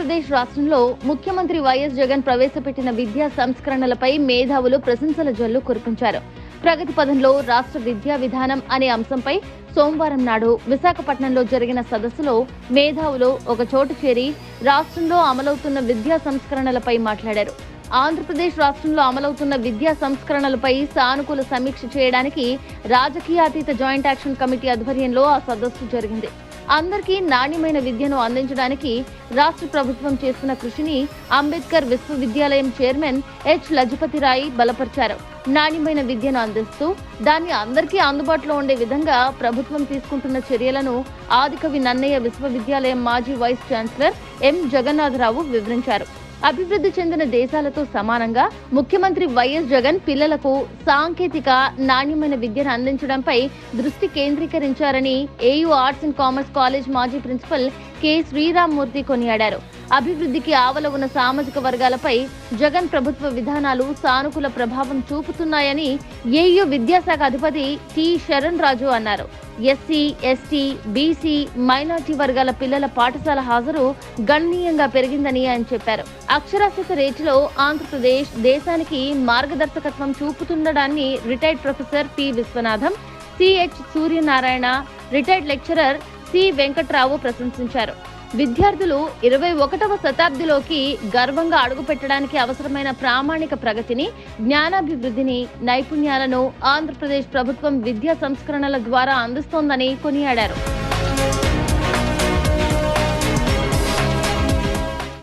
ఆంధ్రప్రదేశ్ రాష్ట్రంలో ముఖ్యమంత్రి వైఎస్ జగన్ ప్రవేశపెట్టిన విద్యా సంస్కరణలపై మేధావులు ప్రశంసల జల్లు కురిపించారు. ప్రగతి పథంలో రాష్ట్ర విద్యా విధానం అనే అంశంపై సోమవారం నాడు విశాఖపట్నంలో జరిగిన సదస్సులో మేధావులు ఒక చోటు చేరి రాష్ట్రంలో అమలవుతున్న విద్యా సంస్కరణలపై మాట్లాడారు. ఆంధ్రప్రదేశ్ రాష్ట్రంలో అమలవుతున్న విద్యా సంస్కరణలపై సానుకూల సమీక్ష చేయడానికి రాజకీయాతీత జాయింట్ యాక్షన్ కమిటీ ఆధ్వర్యంలో ఆ సదస్సు జరిగింది. అందరికీ నాణ్యమైన విద్యను అందించడానికి రాష్ట్ర ప్రభుత్వం చేస్తున్న కృషిని అంబేద్కర్ విశ్వవిద్యాలయం చైర్మన్ హెచ్ లజపతిరాయ్ బలపరిచారు. నాణ్యమైన విద్యను అందిస్తూ దాన్ని అందరికీ అందుబాటులో ఉండే విధంగా ప్రభుత్వం తీసుకుంటున్న చర్యలను ఆదికవి నన్నయ్య విశ్వవిద్యాలయం మాజీ వైస్ ఛాన్సలర్ ఎం జగన్నాథరావు వివరించారు. అభివృద్ధి చెందిన దేశాలతో సమానంగా ముఖ్యమంత్రి వైఎస్ జగన్ పిల్లలకు సాంకేతిక నాణ్యమైన విద్యను అందించడంపై దృష్టి కేంద్రీకరించారని AU arts and commerce college మాజీ ప్రిన్సిపల్ కె శ్రీరామ్మూర్తి కొనియాడారు. అభివృద్ధికి ఆవల ఉన్న సామాజిక వర్గాలపై జగన్ ప్రభుత్వ విధానాలు సానుకూల ప్రభావం చూపుతున్నాయని ఏయూ విద్యాశాఖ అధిపతి టి శరణ్ రాజు అన్నారు. ఎస్సీ, ఎస్టీ, బీసీ, మైనార్టీ వర్గాల పిల్లల పాఠశాల హాజరు గణనీయంగా పెరిగిందని ఆయన చెప్పారు. అక్షరాస్యత రేటులో ఆంధ్రప్రదేశ్ దేశానికి మార్గదర్శకత్వం చూపుతుండడాన్ని retired professor P Viswanatham, CH Suryanarayana, retired lecturer C Venkatrao ప్రశంసించారు. విద్యార్థులు 21వ శతాబ్దిలోకి గర్వంగా అడుగుపెట్టడానికి అవసరమైన ప్రామాణిక ప్రగతిని, జ్ఞానాభివృద్ధిని, నైపుణ్యాలను ఆంధ్రప్రదేశ్ ప్రభుత్వం విద్యా సంస్కరణల ద్వారా అందిస్తోందని కొనియాడారు.